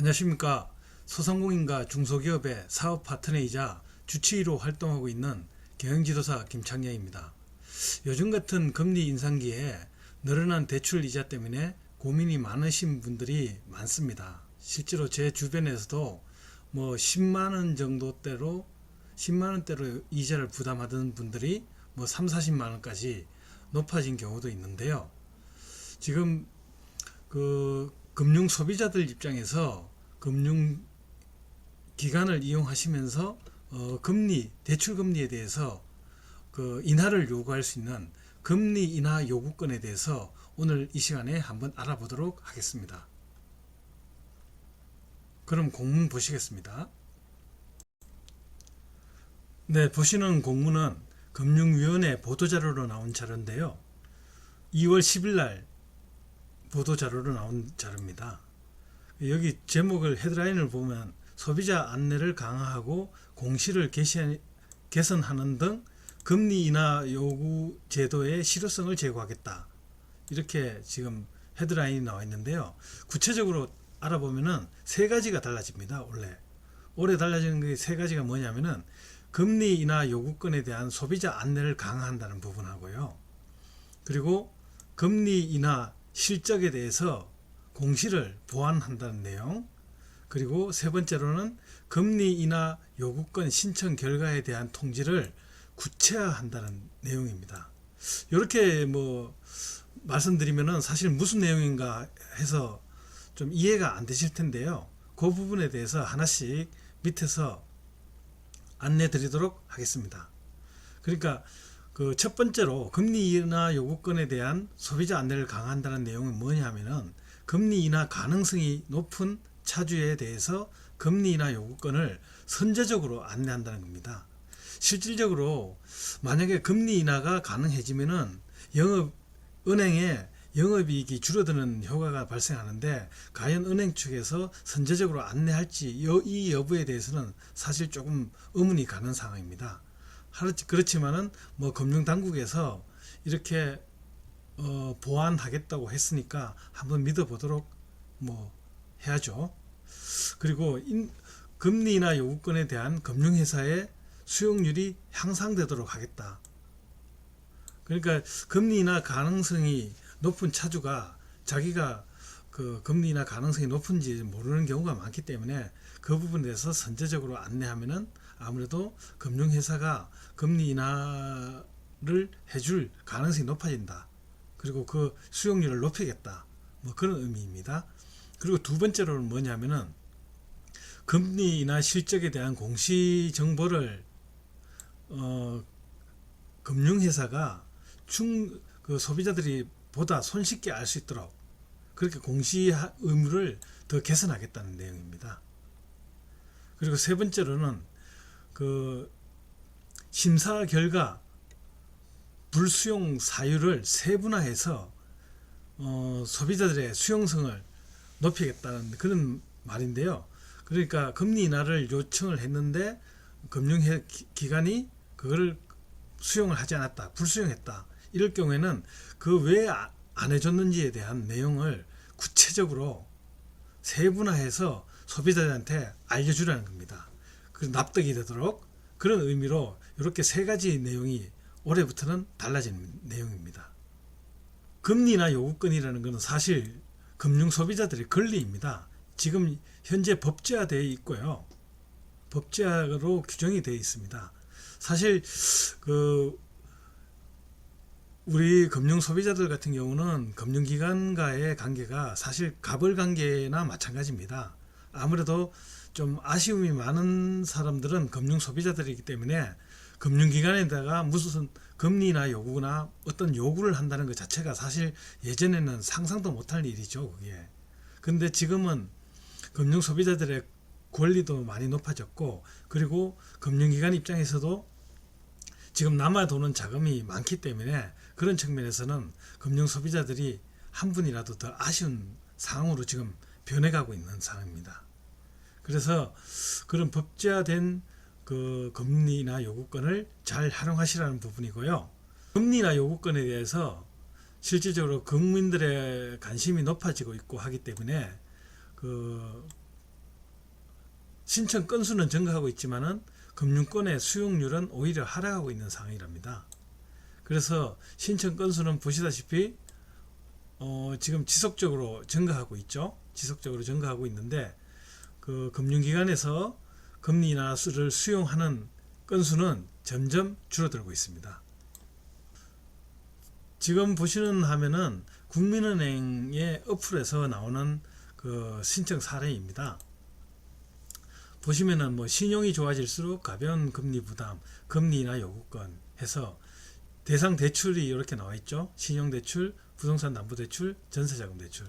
안녕하십니까. 소상공인과 중소기업의 사업 파트너이자 주치의로 활동하고 있는 경영지도사 김창렬입니다. 요즘 같은 금리 인상기에 늘어난 대출 이자 때문에 고민이 많으신 분들이 많습니다. 실제로 제 주변에서도 10만원 정도대로 10만원대로 이자를 부담하던 분들이 3, 40만원까지 높아진 경우도 있는데요. 지금 금융 소비자들 입장에서 금융 기관을 이용하시면서 대출 금리에 대해서 인하를 요구할 수 있는 금리 인하 요구권에 대해서 오늘 이 시간에 한번 알아보도록 하겠습니다. 그럼 공문 보시겠습니다. 네, 보시는 공문은 금융위원회 보도자료로 나온 자료인데요. 2월 10일 날 보도자료로 나온 자료입니다. 여기 제목을 헤드라인을 보면 소비자 안내를 강화하고 공시를 개선하는 등 금리 인하 요구 제도의 실효성을 제고하겠다. 이렇게 지금 헤드라인이 나와 있는데요. 구체적으로 알아보면은 세 가지가 달라집니다. 올해 달라지는 게 세 가지가 뭐냐면은 금리 인하 요구권에 대한 소비자 안내를 강화한다는 부분하고요. 그리고 금리 인하 실적에 대해서 공시를 보완한다는 내용, 그리고 세 번째로는 금리 인하 요구권 신청 결과에 대한 통지를 구체화한다는 내용입니다. 이렇게 말씀드리면은 사실 무슨 내용인가 해서 좀 이해가 안 되실 텐데요. 그 부분에 대해서 하나씩 밑에서 안내 드리도록 하겠습니다. 그러니까 첫 번째로 금리 인하 요구권에 대한 소비자 안내를 강화한다는 내용은 뭐냐면은 금리 인하 가능성이 높은 차주에 대해서 금리 인하 요구권을 선제적으로 안내한다는 겁니다. 실질적으로 만약에 금리 인하가 가능해지면은 은행의 영업이익이 줄어드는 효과가 발생하는데 과연 은행 측에서 선제적으로 안내할지 이 여부에 대해서는 사실 조금 의문이 가는 상황입니다. 그렇지만은 금융당국에서 이렇게 보완하겠다고 했으니까 한번 믿어보도록 해야죠. 그리고 금리 인하 요구권에 대한 금융회사의 수용률이 향상되도록 하겠다. 그러니까 금리 인하 가능성이 높은 차주가 자기가 금리 인하 가능성이 높은지 모르는 경우가 많기 때문에 그 부분에 대해서 선제적으로 안내하면은 아무래도 금융회사가 금리 인하를 해줄 가능성이 높아진다. 그리고 그 수용률을 높이겠다. 그런 의미입니다. 그리고 두 번째로는 뭐냐면은 금리 인하 실적에 대한 공시 정보를 금융회사가 소비자들이 보다 손쉽게 알 수 있도록 그렇게 공시 의무를 더 개선하겠다는 내용입니다. 그리고 세 번째로는 심사 결과 불수용 사유를 세분화해서 소비자들의 수용성을 높이겠다는 그런 말인데요. 그러니까 금리 인하를 요청을 했는데 금융기관이 그걸 수용을 하지 않았다, 불수용했다. 이럴 경우에는 왜 안 해줬는지에 대한 내용을 구체적으로 세분화해서 소비자들한테 알려주라는 겁니다. 납득이 되도록 그런 의미로 이렇게 세 가지 내용이 올해부터는 달라지는 내용입니다. 금리나 요구권이라는 것은 사실 금융 소비자들의 권리입니다. 지금 현재 법제화되어 있고요. 법제화로 규정이 되어 있습니다. 사실 우리 금융 소비자들 같은 경우는 금융기관과의 관계가 사실 갑을 관계나 마찬가지입니다. 아무래도 좀 아쉬움이 많은 사람들은 금융 소비자들이기 때문에 금융기관에다가 무슨 금리나 요구나 어떤 요구를 한다는 것 자체가 사실 예전에는 상상도 못할 일이죠, 그게. 근데 지금은 금융 소비자들의 권리도 많이 높아졌고, 그리고 금융기관 입장에서도 지금 남아도는 자금이 많기 때문에 그런 측면에서는 금융 소비자들이 한 분이라도 더 아쉬운 상황으로 지금 변해가고 있는 상황입니다. 그래서 그런 법제화된 금리나 요구권을 잘 활용하시라는 부분이고요. 금리나 요구권에 대해서 실질적으로 국민들의 관심이 높아지고 있고 하기 때문에 신청 건수는 증가하고 있지만은 금융권의 수용률은 오히려 하락하고 있는 상황이랍니다. 그래서 신청 건수는 보시다시피 지금 지속적으로 증가하고 있죠. 지속적으로 증가하고 있는데 그 금융기관에서 금리 인하를 수용하는 건수는 점점 줄어들고 있습니다. 지금 보시는 화면은 국민은행의 어플에서 나오는 그 신청 사례입니다. 보시면은 뭐 신용이 좋아질수록 가벼운 금리 부담, 금리 인하 요구권 해서 대상 대출이 이렇게 나와 있죠. 신용대출, 부동산 담보대출, 전세자금대출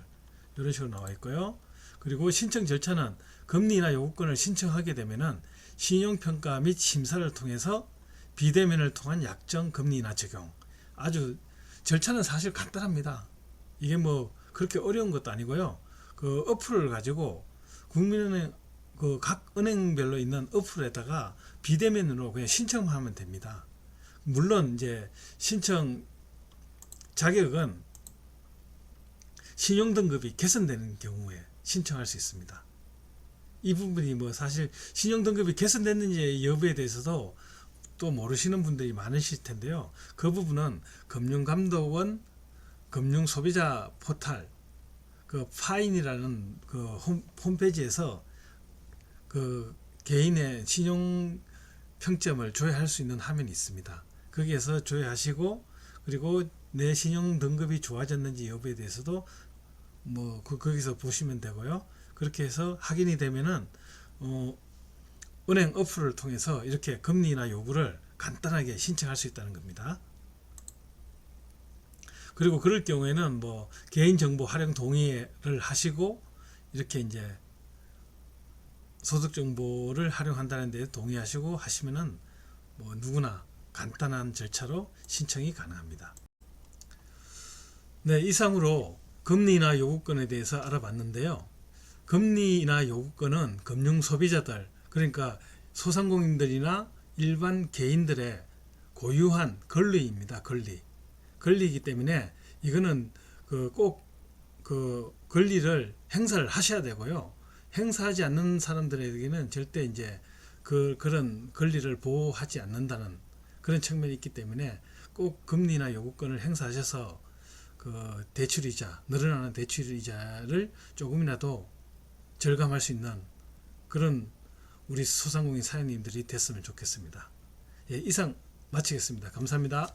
이런 식으로 나와 있고요. 그리고 신청 절차는 금리 인하 요구권을 신청하게 되면은 신용평가 및 심사를 통해서 비대면을 통한 약정 금리 인하 적용. 아주 절차는 사실 간단합니다. 이게 뭐 그렇게 어려운 것도 아니고요. 그 어플을 가지고 국민은행 그 각 은행별로 있는 어플에다가 비대면으로 그냥 신청하면 됩니다. 물론 이제 신청 자격은 신용등급이 개선되는 경우에 신청할 수 있습니다. 이 부분이 뭐 사실 신용등급이 개선됐는지 여부에 대해서도 또 모르시는 분들이 많으실 텐데요. 그 부분은 금융감독원 금융소비자 포탈 그 파인이라는 그 홈페이지에서 그 개인의 신용 평점을 조회할 수 있는 화면이 있습니다. 거기에서 조회하시고 그리고 내 신용 등급이 좋아졌는지 여부에 대해서도 뭐 거기서 보시면 되고요. 그렇게 해서 확인이 되면은 은행 어플을 통해서 이렇게 금리 인하 요구를 간단하게 신청할 수 있다는 겁니다. 그리고 그럴 경우에는 뭐 개인정보 활용 동의를 하시고 이렇게 이제 소득정보를 활용한다는 데 동의하시고 하시면은 뭐 누구나 간단한 절차로 신청이 가능합니다. 네, 이상으로 금리 인하 요구권에 대해서 알아봤는데요. 금리 인하 요구권은 금융 소비자들, 그러니까 소상공인들이나 일반 개인들의 고유한 권리입니다. 권리이기 때문에 이거는 꼭 그 권리를 행사를 하셔야 되고요. 행사하지 않는 사람들에게는 절대 이제 그런 권리를 보호하지 않는다는 그런 측면이 있기 때문에 꼭 금리나 요구권을 행사하셔서 그 대출이자, 늘어나는 대출이자를 조금이라도 절감할 수 있는 그런 우리 소상공인 사장님들이 됐으면 좋겠습니다. 예, 이상 마치겠습니다. 감사합니다.